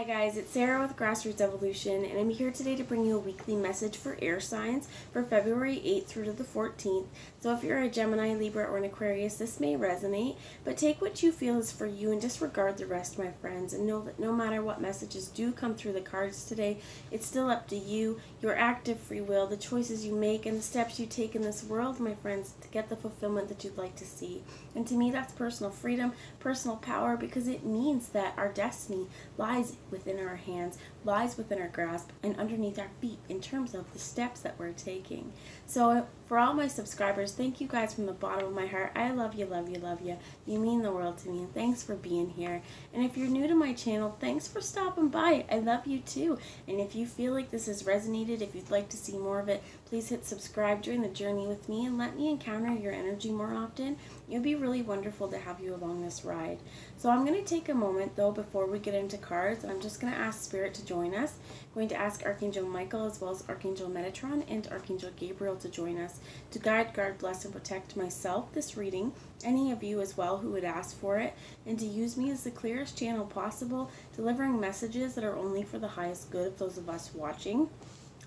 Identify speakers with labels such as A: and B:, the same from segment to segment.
A: Hi guys, it's Sarah with Grassroots Evolution, and I'm here today to bring you a weekly message for air signs for February 8th through to the 14th. So if you're a Gemini, Libra, or an Aquarius, this may resonate, but take what you feel is for you and disregard the rest, my friends, and know that no matter what messages do come through the cards today, it's still up to you, your active free will, the choices you make, and the steps you take in this world, my friends, to get the fulfillment that you'd like to see. And to me, that's personal freedom, personal power, because it means that our destiny lies within our hands, lies within our grasp, and underneath our feet in terms of the steps that we're taking. So for all my subscribers, thank you guys from the bottom of my heart. I love you, love you, love you. You mean the world to me, and thanks for being here. And if you're new to my channel, thanks for stopping by. I love you too. And if you feel like this has resonated, if you'd like to see more of it, please hit subscribe, join the journey with me, and let me encounter your energy more often. It would be really wonderful to have you along this ride. So I'm going to take a moment though before we get into cards, and I'm just going to ask Spirit to join us. I'm going to ask Archangel Michael as well as Archangel Metatron and Archangel Gabriel to join us to guide, guard, bless, and protect myself this reading, any of you as well who would ask for it, and to use me as the clearest channel possible, delivering messages that are only for the highest good of those of us watching,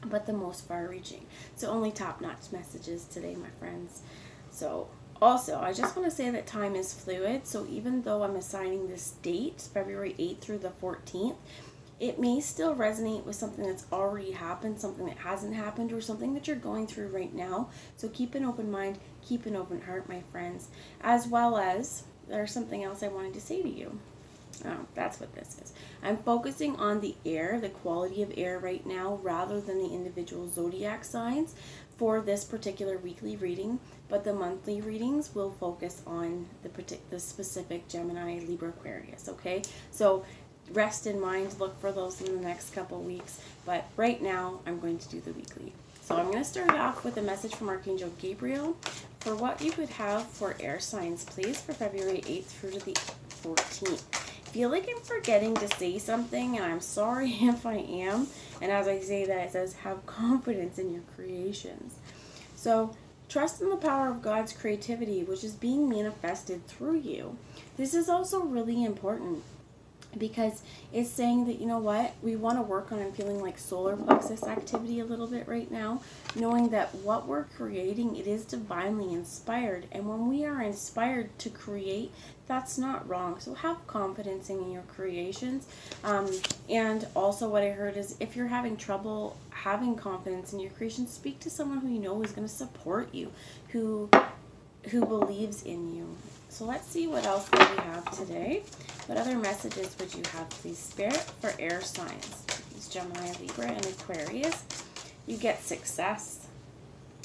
A: but the most far-reaching. So only top-notch messages today, my friends. So also, I just want to say that time is fluid, so even though I'm assigning this date, February 8th through the 14th, it may still resonate with something that's already happened, something that hasn't happened, or something that you're going through right now. So keep an open mind, keep an open heart, my friends. As well as, there's something else I wanted to say to you. Oh, that's what this is. I'm focusing on the air, the quality of air right now, rather than the individual zodiac signs for this particular weekly reading, but the monthly readings will focus on the specific Gemini, Libra, Aquarius, okay? So rest in mind, look for those in the next couple weeks, but right now I'm going to do the weekly. So I'm going to start off with a message from Archangel Gabriel for what you could have for air signs, please, for February 8th through to the 14th. I feel like I'm forgetting to say something, and I'm sorry if I am. And as I say that, it says, have confidence in your creations. So trust in the power of God's creativity, which is being manifested through you. This is also really important, because it's saying that, you know what, we want to work on feeling like solar plexus activity a little bit right now, knowing that what we're creating, it is divinely inspired, and when we are inspired to create, that's not wrong. So have confidence in your creations. And also what I heard is, if you're having trouble having confidence in your creations, speak to someone who you know is going to support you, who believes in you. So let's see what else that we have today. What other messages would you have, please, Spirit, for air signs? These Gemini, Libra, and Aquarius. You get success,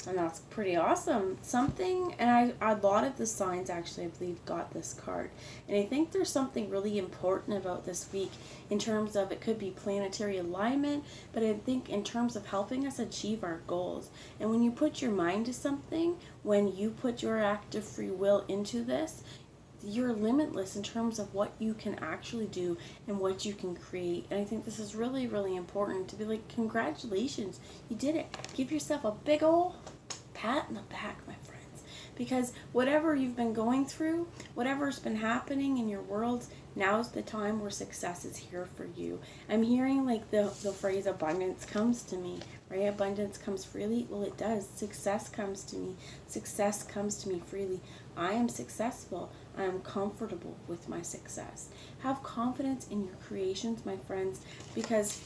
A: and that's pretty awesome. Something, and a lot of the signs actually, I believe, got this card. And I think there's something really important about this week in terms of, it could be planetary alignment, but I think in terms of helping us achieve our goals. And when you put your mind to something, when you put your active free will into this, you're limitless in terms of what you can actually do and what you can create. And I think this is really, really important to be like, congratulations, you did it. Give yourself a big ol' pat in the back, my friends. Because whatever you've been going through, whatever's been happening in your world, now's the time where success is here for you. I'm hearing like the phrase abundance comes to me, right? Abundance comes freely. Well, it does. Success comes to me. Success comes to me freely. I am successful. I am comfortable with my success. Have confidence in your creations, my friends, because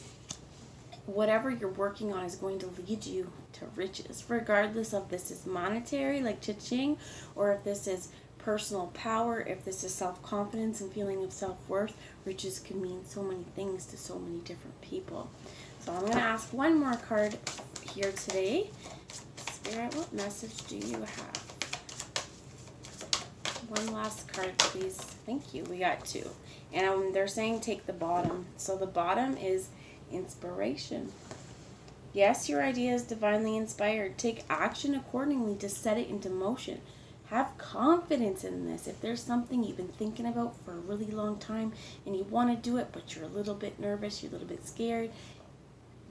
A: whatever you're working on is going to lead you to riches, regardless of this is monetary, like cha-ching, or if this is personal power, if this is self-confidence and feeling of self-worth. Riches can mean so many things to so many different people. So I'm going to ask one more card here today. Spirit, what message do you have? One last card, please. Thank you. We got two. And they're saying take the bottom. So the bottom is inspiration. Yes, your idea is divinely inspired. Take action accordingly to set it into motion. Have confidence in this. If there's something you've been thinking about for a really long time and you want to do it, but you're a little bit nervous, you're a little bit scared,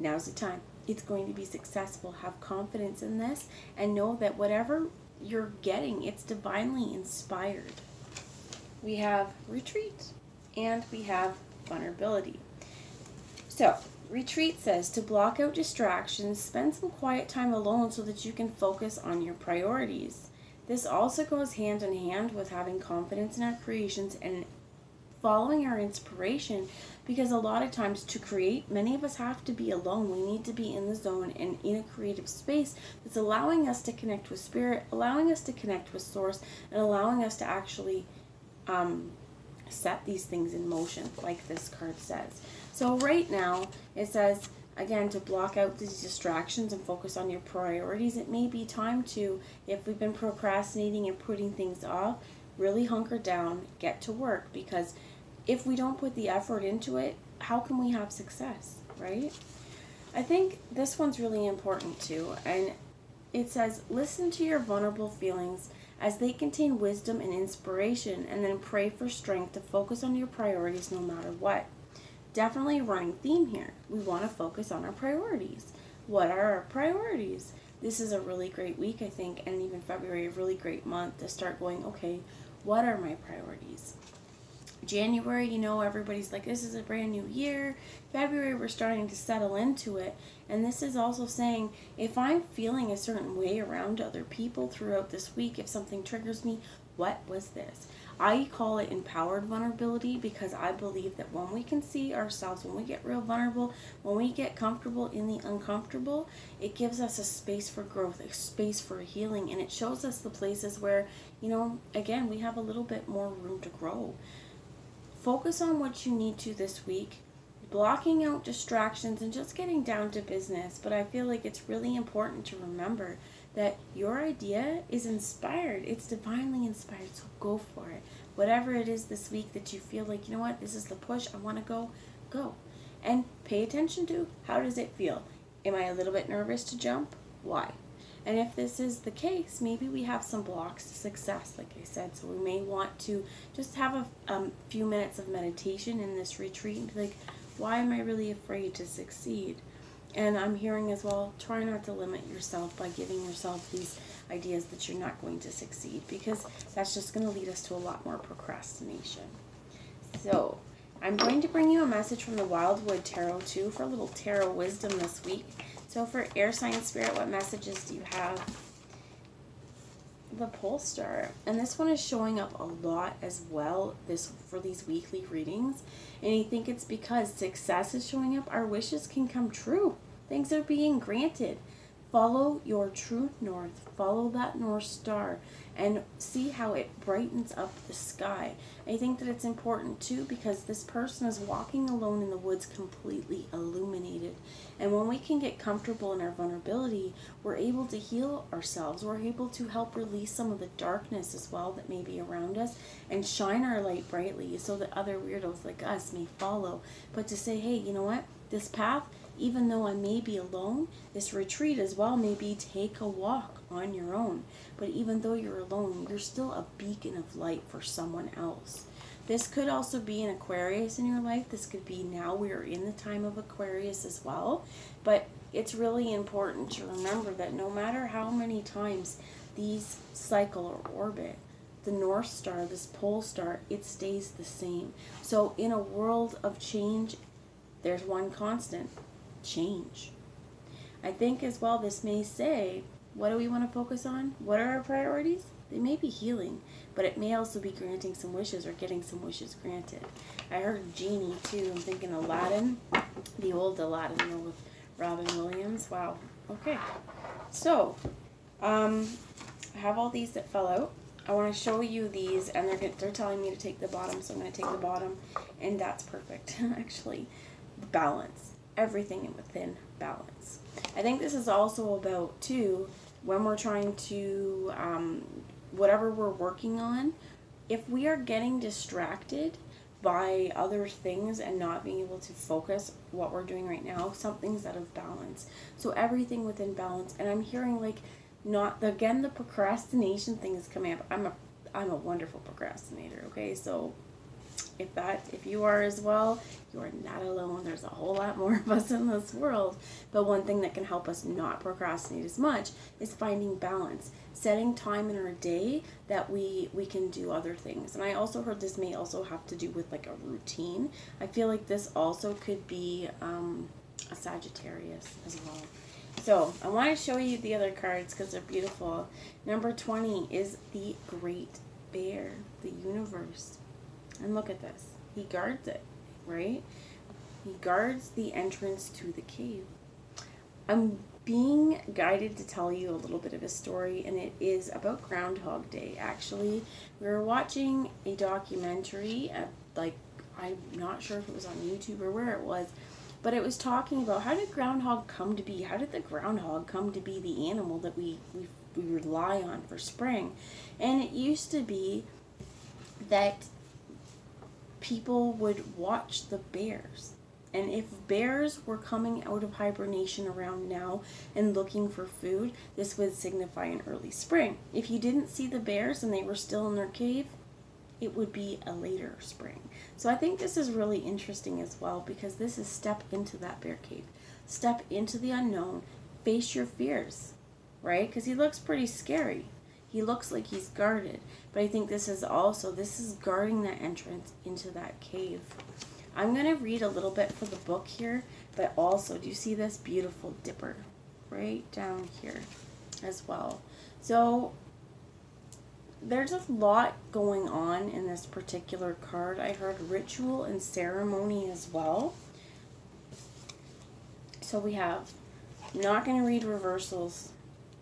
A: now's the time. It's going to be successful. Have confidence in this and know that whatever you're getting, it's divinely inspired. We have retreat and we have vulnerability. So, retreat says to block out distractions, spend some quiet time alone so that you can focus on your priorities. This also goes hand in hand with having confidence in our creations and following our inspiration, because a lot of times to create, many of us have to be alone. We need to be in the zone and in a creative space that's allowing us to connect with spirit, allowing us to connect with source, and allowing us to actually set these things in motion, like this card says. So right now it says, again, to block out these distractions and focus on your priorities. It may be time to, if we've been procrastinating and putting things off, really hunker down, get to work, because if we don't put the effort into it, how can we have success, right? I think this one's really important too, and it says, listen to your vulnerable feelings as they contain wisdom and inspiration, and then pray for strength to focus on your priorities no matter what. Definitely a running theme here. We want to focus on our priorities. What are our priorities? This is a really great week, I think, and even February, a really great month to start going, okay, what are my priorities? January, you know, everybody's like, this is a brand new year. February, we're starting to settle into it. And this is also saying, if I'm feeling a certain way around other people throughout this week, if something triggers me, what was this? I call it empowered vulnerability, because I believe that when we can see ourselves, when we get real vulnerable, when we get comfortable in the uncomfortable, it gives us a space for growth, a space for healing, and it shows us the places where, you know, again, we have a little bit more room to grow. Focus on what you need to this week, blocking out distractions and just getting down to business. But I feel like it's really important to remember that your idea is inspired. It's divinely inspired, so go for it. Whatever it is this week that you feel like, you know what, this is the push, I want to go, go. And pay attention to, how does it feel? Am I a little bit nervous to jump? Why? And if this is the case, maybe we have some blocks to success, like I said. So we may want to just have a few minutes of meditation in this retreat and be like, why am I really afraid to succeed? And I'm hearing as well, try not to limit yourself by giving yourself these ideas that you're not going to succeed, because that's just going to lead us to a lot more procrastination. So I'm going to bring you a message from the Wildwood Tarot too, for a little tarot wisdom this week. So for air sign spirit, what messages do you have? The pole star, and this one is showing up a lot as well for these weekly readings, and I think it's because success is showing up. Our wishes can come true. Things are being granted. Follow your true north. Follow that North Star and see how it brightens up the sky. I think that it's important too, because this person is walking alone in the woods completely illuminated. And when we can get comfortable in our vulnerability, we're able to heal ourselves. We're able to help release some of the darkness as well that may be around us and shine our light brightly so that other weirdos like us may follow. But to say, hey, you know what? This path, even though I may be alone, this retreat as well may be take a walk on your own. But even though you're alone, you're still a beacon of light for someone else. This could also be an Aquarius in your life. This could be, now we are in the time of Aquarius as well. But it's really important to remember that no matter how many times these cycle or orbit, the North Star, this pole star, it stays the same. So in a world of change, there's one constant: change. I think as well this may say, what do we want to focus on? What are our priorities? They may be healing, but it may also be granting some wishes or getting some wishes granted. I heard Genie too. I'm thinking Aladdin, the old Aladdin with Robin Williams. Wow. Okay. So, I have all these that fell out. I want to show you these, and they're telling me to take the bottom, so I'm going to take the bottom, and that's perfect. Actually, balance. Everything within balance. I think this is also about too, when we're trying to whatever we're working on, if we are getting distracted by other things and not being able to focus what we're doing right now, something's out of balance. So everything within balance. And I'm hearing like, not again, the procrastination thing is coming up. I'm a wonderful procrastinator. Okay, so If you are as well, you are not alone. There's a whole lot more of us in this world. But one thing that can help us not procrastinate as much is finding balance, setting time in our day that we can do other things. And I also heard this may also have to do with like a routine. I feel like this also could be a Sagittarius as well. So I want to show you the other cards because they're beautiful. Number 20 is the Great Bear, the universe. And look at this. He guards it, right? He guards the entrance to the cave. I'm being guided to tell you a little bit of a story, and it is about Groundhog Day, actually. We were watching a documentary, I'm not sure if it was on YouTube or where it was, but it was talking about how did groundhog come to be? How did the groundhog come to be the animal that we rely on for spring? And it used to be that people would watch the bears. And if bears were coming out of hibernation around now and looking for food, this would signify an early spring. If you didn't see the bears and they were still in their cave, it would be a later spring. So I think this is really interesting as well, because this is step into that bear cave. Step into the unknown, face your fears, right? Because he looks pretty scary. He looks like he's guarded, but I think this is guarding that entrance into that cave. I'm going to read a little bit for the book here, but also, do you see this beautiful dipper right down here as well? So there's a lot going on in this particular card. I heard ritual and ceremony as well. So we have, I'm not going to read reversals,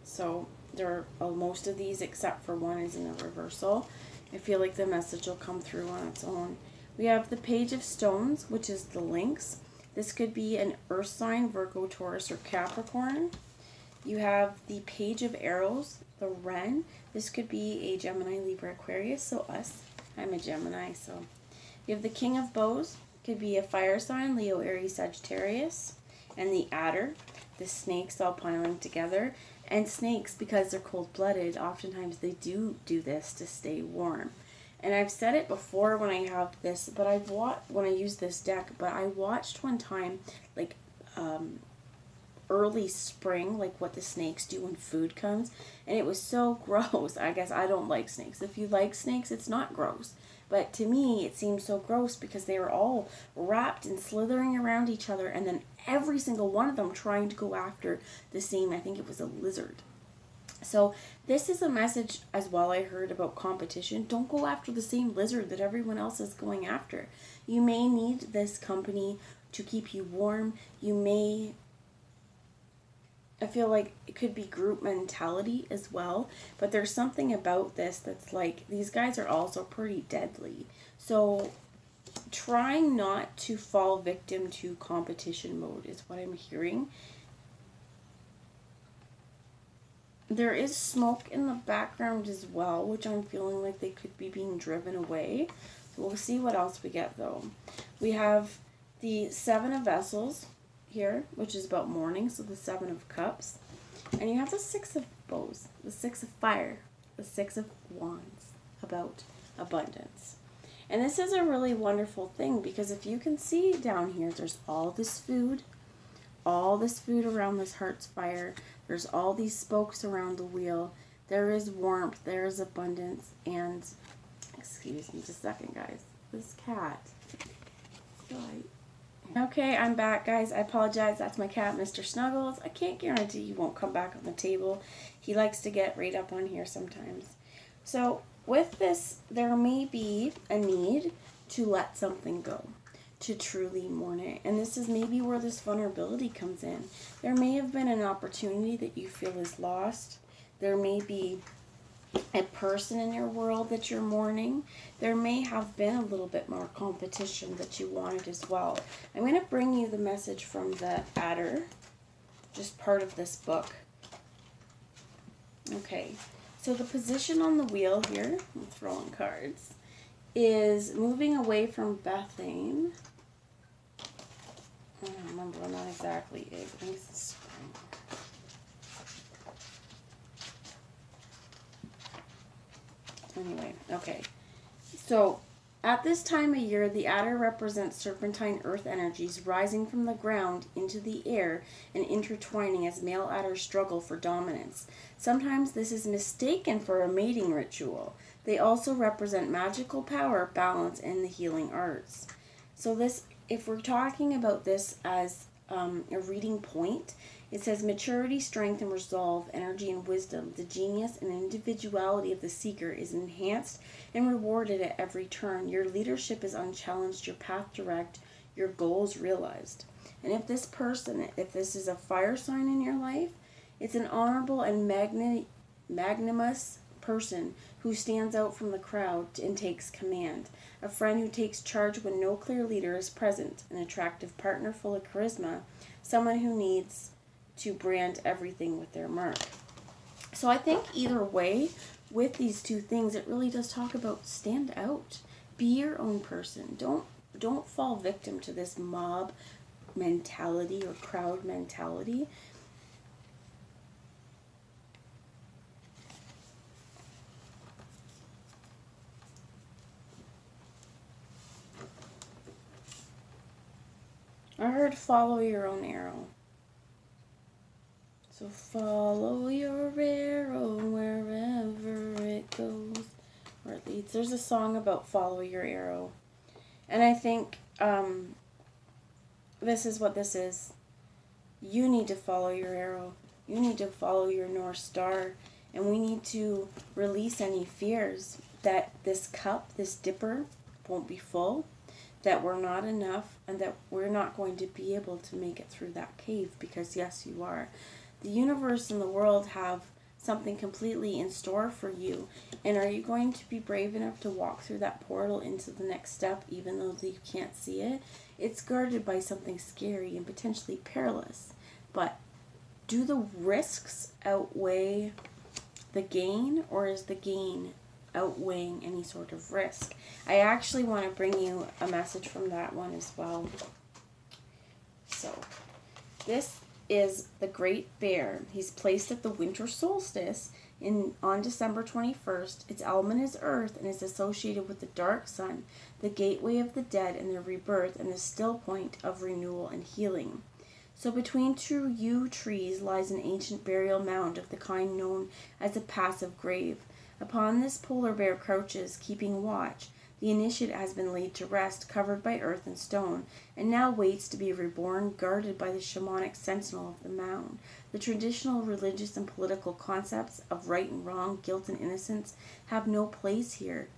A: so there are most of these except for one is in a reversal. I feel like the message will come through on its own. We have the Page of Stones, which is the Lynx. This could be an Earth sign, Virgo, Taurus, or Capricorn. You have the Page of Arrows, the Wren. This could be a Gemini, Libra, Aquarius, so us. I'm a Gemini, so. You have the King of Bows, could be a fire sign, Leo, Aries, Sagittarius. And the Adder, the snakes all piling together. And snakes, because they're cold-blooded, oftentimes they do this to stay warm. And I've said it before when I have this, but when I use this deck, but I watched one time, like, early spring, like what the snakes do when food comes, and it was so gross. I guess I don't like snakes. If you like snakes, it's not gross. But to me, it seemed so gross because they were all wrapped and slithering around each other, and then every single one of them trying to go after the same, I think it was a lizard. So this is a message as well I heard about competition. Don't go after the same lizard that everyone else is going after. You may need this company to keep you warm. I feel like it could be group mentality as well, but there's something about this that's like, these guys are also pretty deadly. So trying not to fall victim to competition mode is what I'm hearing. There is smoke in the background as well, which I'm feeling like they could be being driven away. So we'll see what else we get though. We have the Seven of Vessels here, which is about mourning, so the Seven of Cups. And you have the Six of Bows, the Six of Fire, the Six of Wands, about abundance. And this is a really wonderful thing, because if you can see down here, there's all this food around this heart's fire. There's all these spokes around the wheel. There is warmth, there is abundance, and, excuse me just a second, guys. This cat. Okay, I'm back, guys. I apologize. That's my cat, Mr. Snuggles. I can't guarantee he won't come back on the table. He likes to get right up on here sometimes. So, with this, there may be a need to let something go, to truly mourn it. And this is maybe where this vulnerability comes in. There may have been an opportunity that you feel is lost. There may be a person in your world that you're mourning. There may have been a little bit more competition that you wanted as well. I'm going to bring you the message from the Adder, just part of this book. Okay, so the position on the wheel here, I'm throwing cards, is moving away from Bethane. I don't remember what that exactly is. I think it's spring. Anyway, okay. So At this time of year, the adder represents serpentine earth energies rising from the ground into the air and intertwining as male adders struggle for dominance. Sometimes this is mistaken for a mating ritual. They also represent magical power, balance, and the healing arts. So this, if we're talking about this as a reading point, it says maturity, strength, and resolve, energy, and wisdom. The genius and individuality of the seeker is enhanced and rewarded at every turn. Your leadership is unchallenged, your path direct, your goals realized. And if this person, if this is a fire sign in your life, it's an honorable and magnanimous person who stands out from the crowd and takes command. A friend who takes charge when no clear leader is present. An attractive partner full of charisma. Someone who needs to brand everything with their mark. So I think either way, with these two things, it really does talk about stand out. Be your own person. Don't fall victim to this mob mentality or crowd mentality. I heard follow your own arrow. So follow your arrow wherever it goes, or it leads. There's a song about follow your arrow. And I think this is what this is. You need to follow your arrow. You need to follow your North Star. And we need to release any fears that this cup, this dipper, won't be full, that we're not enough, and that we're not going to be able to make it through that cave, because yes, you are. The universe and the world have something completely in store for you. And are you going to be brave enough to walk through that portal into the next step, even though you can't see it? It's guarded by something scary and potentially perilous. But do the risks outweigh the gain, or is the gain outweighing any sort of risk? I actually want to bring you a message from that one as well. So, this is the Great Bear. He's placed at the winter solstice on December 21st. Its element is earth and is associated with the dark sun, the gateway of the dead and their rebirth, and the still point of renewal and healing. So between two yew trees lies an ancient burial mound of the kind known as a passive grave. Upon this polar bear crouches, keeping watch. The initiate has been laid to rest, covered by earth and stone, and now waits to be reborn, guarded by the shamanic sentinel of the mound. The traditional religious and political concepts of right and wrong, guilt and innocence have no place here,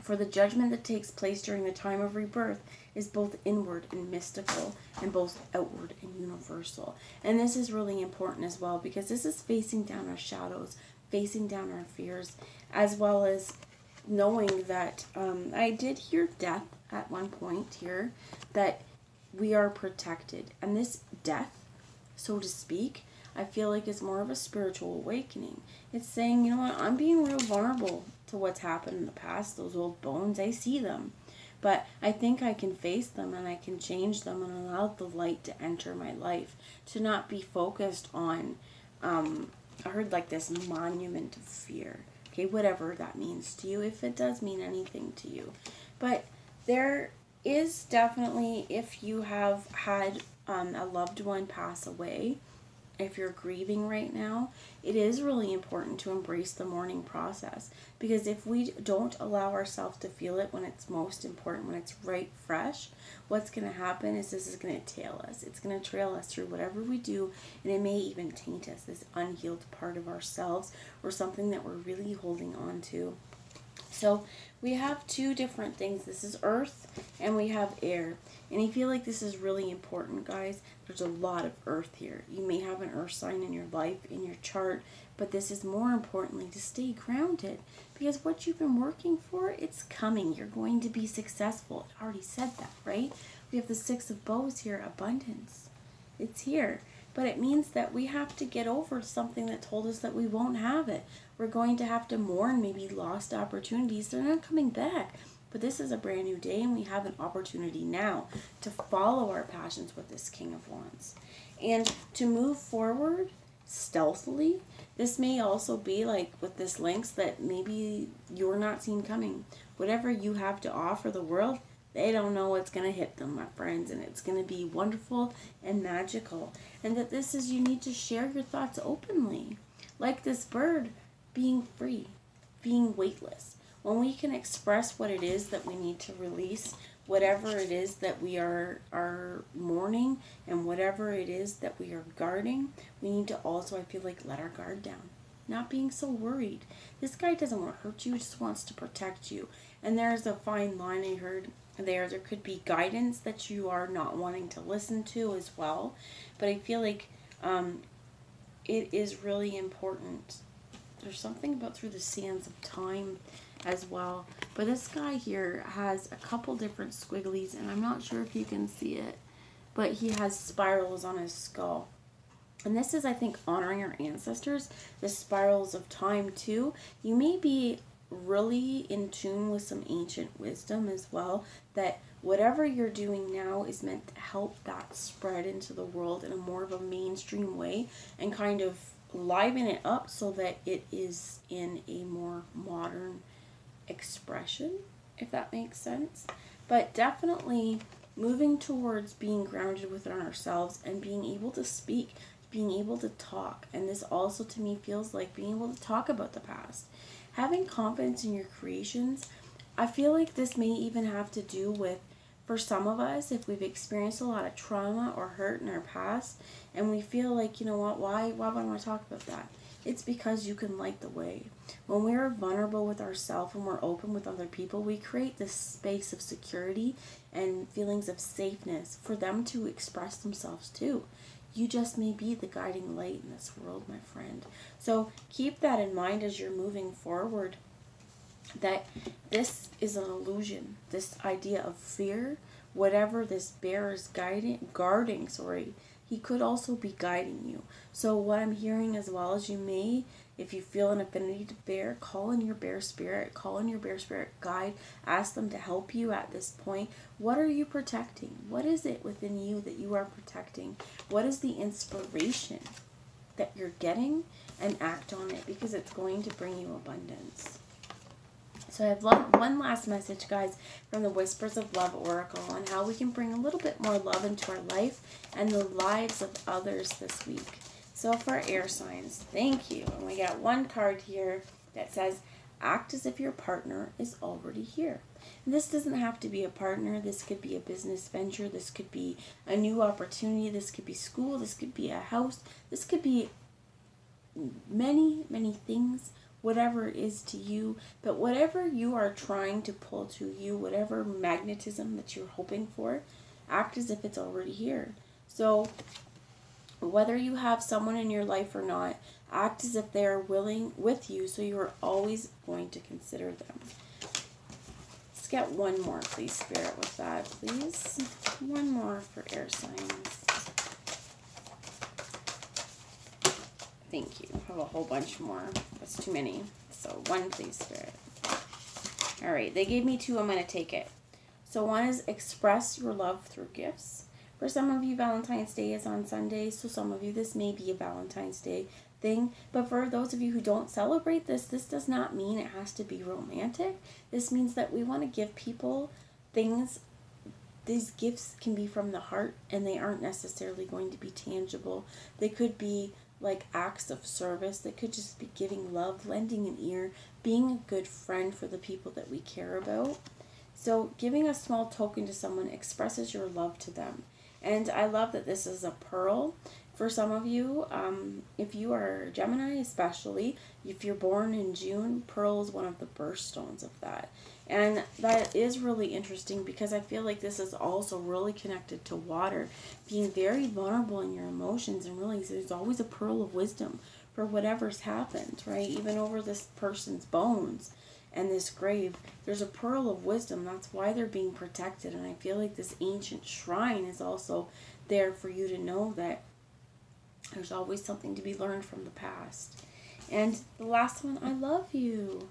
A: for the judgment that takes place during the time of rebirth is both inward and mystical, and both outward and universal. And this is really important as well, because this is facing down our shadows, facing down our fears, as well as knowing that I did hear death at one point here, that we are protected. And this death, so to speak, I feel like is more of a spiritual awakening. It's saying, you know what, I'm being real vulnerable to what's happened in the past. Those old bones, I see them. But I think I can face them, and I can change them and allow the light to enter my life, to not be focused on, I heard like this monument of fear. Okay, whatever that means to you, if it does mean anything to you. But there is definitely, if you have had a loved one pass away, if you're grieving right now, it is really important to embrace the mourning process. Because if we don't allow ourselves to feel it when it's most important, when it's right fresh, what's going to happen is this is going to tail us. It's going to trail us through whatever we do, and it may even taint us, this unhealed part of ourselves, or something that we're really holding on to. So we have two different things. This is earth and we have air. And I feel like this is really important, guys. There's a lot of earth here. You may have an earth sign in your life, in your chart, but this is more importantly to stay grounded, because what you've been working for, it's coming. You're going to be successful. I already said that, right? We have the Six of Bows here, abundance. It's here. But it means that we have to get over something that told us that we won't have it. We're going to have to mourn maybe lost opportunities. They're not coming back. But this is a brand new day, and we have an opportunity now to follow our passions with this King of Wands. And to move forward stealthily. This may also be like with this lynx that maybe you're not seen coming. Whatever you have to offer the world, they don't know what's going to hit them, my friends, and it's going to be wonderful and magical. And that this is, you need to share your thoughts openly. Like this bird, being free, being weightless. When we can express what it is that we need to release, whatever it is that we are mourning, and whatever it is that we are guarding, we need to also, I feel like, let our guard down. Not being so worried. This guy doesn't want to hurt you, he just wants to protect you. And there's a fine line I heard there. There could be guidance that you are not wanting to listen to as well. But I feel like it is really important. There's something about through the sands of time as well. But this guy here has a couple different squigglies, and I'm not sure if you can see it, but he has spirals on his skull. And this is, I think, honoring our ancestors, the spirals of time too. You may be really in tune with some ancient wisdom as well, that whatever you're doing now is meant to help that spread into the world in a more of a mainstream way and kind of liven it up so that it is in a more modern expression, if that makes sense. But definitely moving towards being grounded within ourselves and being able to speak, being able to talk. And this also to me feels like being able to talk about the past, having confidence in your creations. I feel like this may even have to do with, for some of us, if we've experienced a lot of trauma or hurt in our past and we feel like, you know what, why would I want to talk about that? It's because you can light the way. When we are vulnerable with ourselves and we're open with other people, we create this space of security and feelings of safeness for them to express themselves too. You just may be the guiding light in this world, my friend. So keep that in mind as you're moving forward, that this is an illusion. This idea of fear, whatever this bear is guarding, he could also be guiding you. So what I'm hearing as well is you may, if you feel an affinity to bear, call in your bear spirit, call in your bear spirit guide, ask them to help you at this point. What are you protecting? What is it within you that you are protecting? What is the inspiration that you're getting? And act on it, because it's going to bring you abundance. So I have one last message, guys, from the Whispers of Love Oracle on how we can bring a little bit more love into our life and the lives of others this week. So for air signs, thank you. And we got one card here that says, act as if your partner is already here. And this doesn't have to be a partner. This could be a business venture. This could be a new opportunity. This could be school. This could be a house. This could be many, many things. Whatever it is to you, but whatever you are trying to pull to you, whatever magnetism that you're hoping for, act as if it's already here. So whether you have someone in your life or not, act as if they are willing with you, so you are always going to consider them. Let's get one more, please, Spirit, with that, please. One more for air signs. Thank you. I have a whole bunch more. That's too many. So one, please, Spirit. All right. They gave me two. I'm going to take it. So one is express your love through gifts. For some of you, Valentine's Day is on Sunday. So some of you, this may be a Valentine's Day thing. But for those of you who don't celebrate this does not mean it has to be romantic. This means that we want to give people things. These gifts can be from the heart, and they aren't necessarily going to be tangible. They could be like acts of service. That could just be giving love, lending an ear, being a good friend for the people that we care about. So giving a small token to someone expresses your love to them. And I love that this is a pearl. For some of you, if you are Gemini especially, if you're born in June, pearl is one of the birthstones of that. And that is really interesting, because I feel like this is also really connected to water, being very vulnerable in your emotions, and really there's always a pearl of wisdom for whatever's happened, right? Even over this person's bones and this grave, there's a pearl of wisdom. That's why they're being protected. And I feel like this ancient shrine is also there for you to know that there's always something to be learned from the past. And the last one, I love you.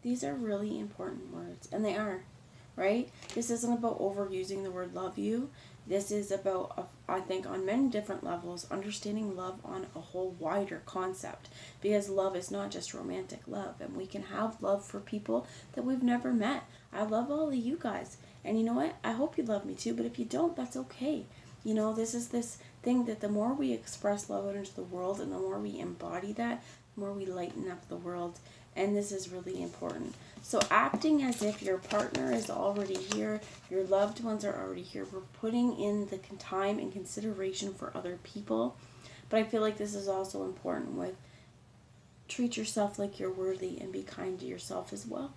A: These are really important words, and they are, right? This isn't about overusing the word love you. This is about, I think, on many different levels, understanding love on a whole wider concept. Because love is not just romantic love. And we can have love for people that we've never met. I love all of you guys. And you know what? I hope you love me too. But if you don't, that's okay. You know, this is this thing that the more we express love out into the world and the more we embody that, the more we lighten up the world. And this is really important. So acting as if your partner is already here, your loved ones are already here. We're putting in the time and consideration for other people. But I feel like this is also important with treat yourself like you're worthy and be kind to yourself as well.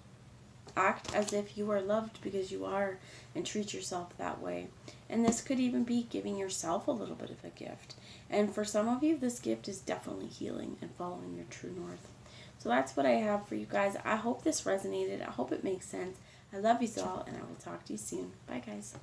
A: Act as if you are loved because you are, and treat yourself that way. And this could even be giving yourself a little bit of a gift. And for some of you, this gift is definitely healing and following your true north. So that's what I have for you guys. I hope this resonated. I hope it makes sense. I love you all, and I will talk to you soon. Bye, guys.